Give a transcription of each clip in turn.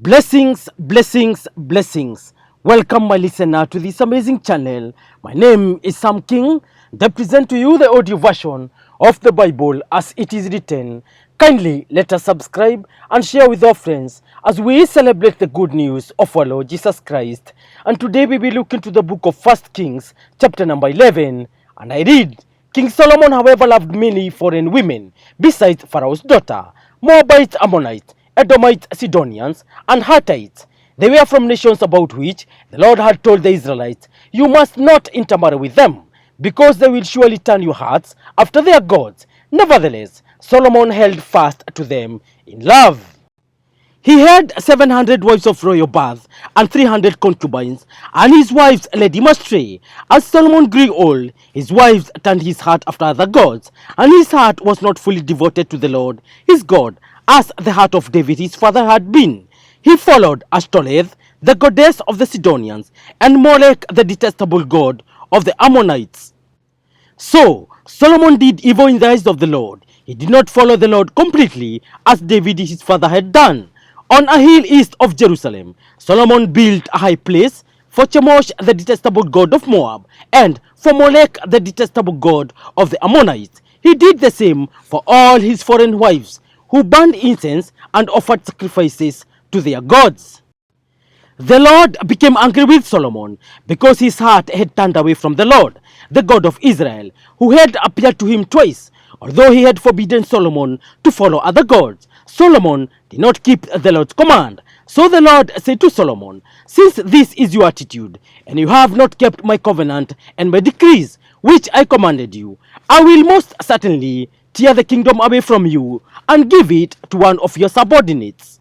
Blessings, blessings, blessings. Welcome, my listener, to this amazing channel. My name is Sam King. I present to you the audio version of the Bible as it is written. Kindly let us subscribe and share with our friends as we celebrate the good news of our Lord Jesus Christ. And today we will look into the book of 1 Kings, chapter number 11. And I read, King Solomon, however, loved many foreign women, besides Pharaoh's daughter, Moabites, Ammonites, Edomites, Sidonians, and Hittites. They were from nations about which the Lord had told the Israelites, "You must not intermarry with them, because they will surely turn your hearts after their gods." Nevertheless, Solomon held fast to them in love. He had 700 wives of royal birth and 300 concubines, and his wives led him astray. As Solomon grew old, his wives turned his heart after other gods, and his heart was not fully devoted to the Lord his God, as the heart of David his father had been. He followed Ashtoreth, the goddess of the Sidonians, and Molech, the detestable god of the Ammonites. So Solomon did evil in the eyes of the Lord. He did not follow the Lord completely as David his father had done. On a hill east of Jerusalem, Solomon built a high place for Chemosh, the detestable god of Moab, and for Molech, the detestable god of the Ammonites. He did the same for all his foreign wives, who burned incense and offered sacrifices to their gods. The Lord became angry with Solomon because his heart had turned away from the Lord, the God of Israel, who had appeared to him twice. Although he had forbidden Solomon to follow other gods, Solomon did not keep the Lord's command. So the Lord said to Solomon, "Since this is your attitude, and you have not kept my covenant and my decrees, which I commanded you, I will most certainly tear the kingdom away from you and give it to one of your subordinates.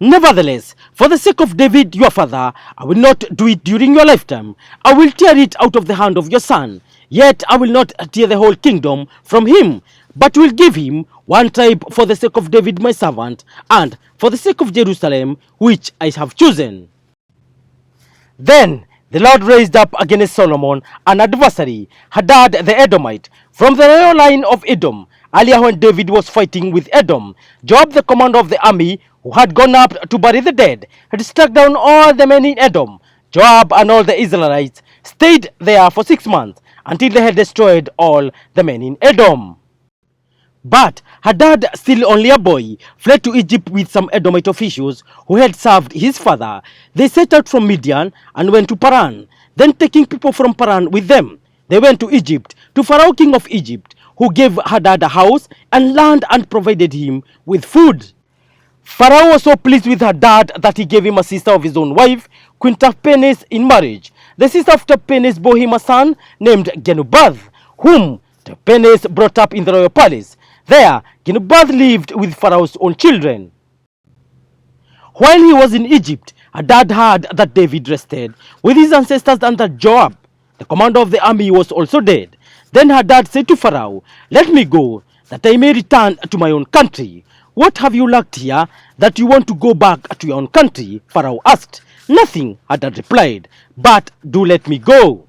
Nevertheless, for the sake of David your father, I will not do it during your lifetime. I will tear it out of the hand of your son. Yet I will not tear the whole kingdom from him, but will give him one tribe for the sake of David my servant, and for the sake of Jerusalem, which I have chosen." Then the Lord raised up against Solomon an adversary, Hadad the Edomite, from the royal line of Edom. Earlier, when David was fighting with Edom, Joab, the commander of the army, who had gone up to bury the dead, had struck down all the men in Edom. Joab and all the Israelites stayed there for 6 months, until they had destroyed all the men in Edom. But Hadad, still only a boy, fled to Egypt with some Edomite officials who had served his father. They set out from Midian and went to Paran. Then, taking people from Paran with them, they went to Egypt, to Pharaoh king of Egypt, who gave Hadad a house and land and provided him with food. Pharaoh was so pleased with Hadad that he gave him a sister of his own wife, Queen Tahpenes, in marriage. The sister of Tahpenes bore him a son named Genubath, whom Tahpenes brought up in the royal palace. There, Genubath lived with Pharaoh's own children. While he was in Egypt, Hadad heard that David rested with his ancestors and that Joab, the commander of the army, was also dead. Then Hadad said to Pharaoh, "Let me go, that I may return to my own country." "What have you lacked here that you want to go back to your own country?" Pharaoh asked. "Nothing," Hadad replied, "but do let me go."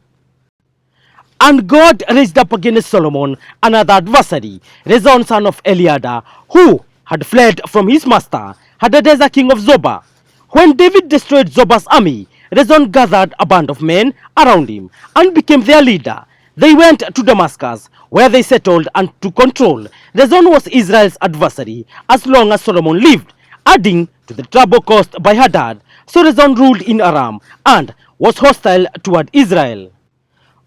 And God raised up against Solomon another adversary, Rezon son of Eliada, who had fled from his master, Hadadezer king of Zobah. When David destroyed Zobah's army, Rezon gathered a band of men around him and became their leader. They went to Damascus, where they settled and took control. Rezon was Israel's adversary as long as Solomon lived, adding to the trouble caused by Hadad. So Rezon ruled in Aram and was hostile toward Israel.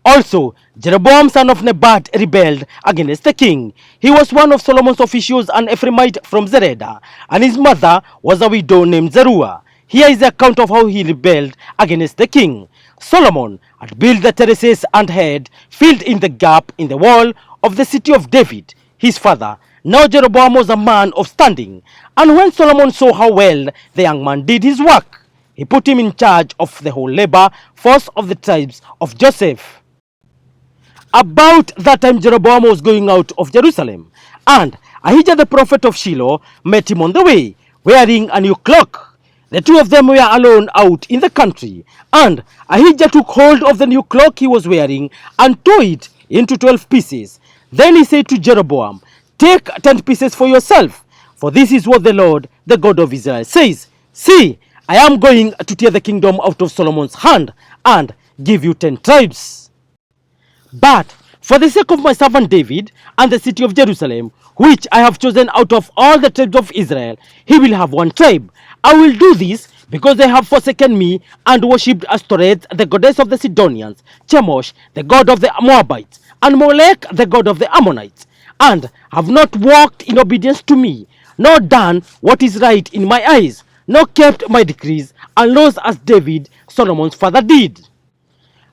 Also, Jeroboam son of Nebat rebelled against the king. He was one of Solomon's officials, an Ephraimite from Zereda, and his mother was a widow named Zeruah. Here is the account of how he rebelled against the king. Solomon had built the terraces and had filled in the gap in the wall of the city of David, his father. Now Jeroboam was a man of standing, and when Solomon saw how well the young man did his work, he put him in charge of the whole labor force of the tribes of Joseph. About that time Jeroboam was going out of Jerusalem, and Ahijah the prophet of Shiloh met him on the way, wearing a new cloak. The two of them were alone out in the country, and Ahijah took hold of the new cloak he was wearing and tore it into 12 pieces. Then he said to Jeroboam, "Take 10 pieces for yourself, for this is what the Lord, the God of Israel, says. See, I am going to tear the kingdom out of Solomon's hand and give you 10 tribes. But for the sake of my servant David and the city of Jerusalem, which I have chosen out of all the tribes of Israel, he will have one tribe. I will do this because they have forsaken me and worshipped Ashtoreth, the goddess of the Sidonians, Chemosh, the god of the Moabites, and Molech, the god of the Ammonites, and have not walked in obedience to me, nor done what is right in my eyes, nor kept my decrees and laws as David, Solomon's father, did.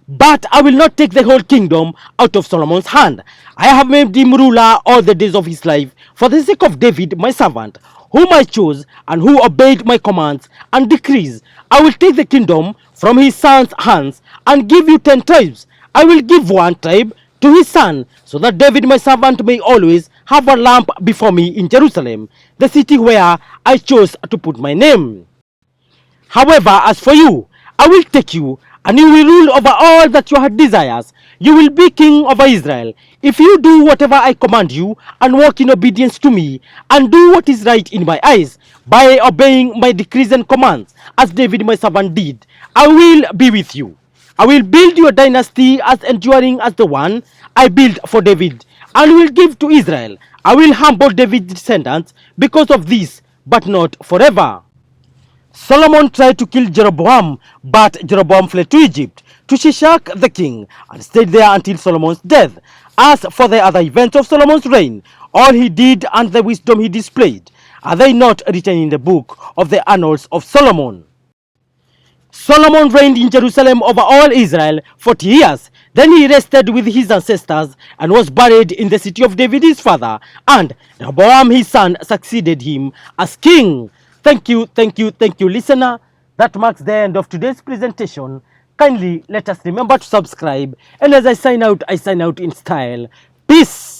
But I will not take the whole kingdom out of Solomon's hand. I have made him ruler all the days of his life for the sake of David my servant, whom I chose and who obeyed my commands and decrees. I will take the kingdom from his son's hands and give you 10 tribes. I will give one tribe to his son, so that David my servant may always have a lamp before me in Jerusalem, the city where I chose to put my name. However, as for you, I will take you, and you will rule over all that your heart desires. You will be king over Israel. If you do whatever I command you, and walk in obedience to me, and do what is right in my eyes, by obeying my decrees and commands, as David my servant did, I will be with you. I will build your dynasty as enduring as the one I built for David, and will give to Israel. I will humble David's descendants because of this, but not forever. Solomon tried to kill Jeroboam, but Jeroboam fled to Egypt, to Shishak the king, and stayed there until Solomon's death. As for the other events of Solomon's reign, all he did and the wisdom he displayed, are they not written in the book of the annals of Solomon? Solomon reigned in Jerusalem over all Israel 40 years. Then he rested with his ancestors and was buried in the city of David his father, and Rehoboam his son succeeded him as king. Thank you, listener. That marks the end of today's presentation. Kindly let us remember to subscribe, and as I sign out in style. Peace.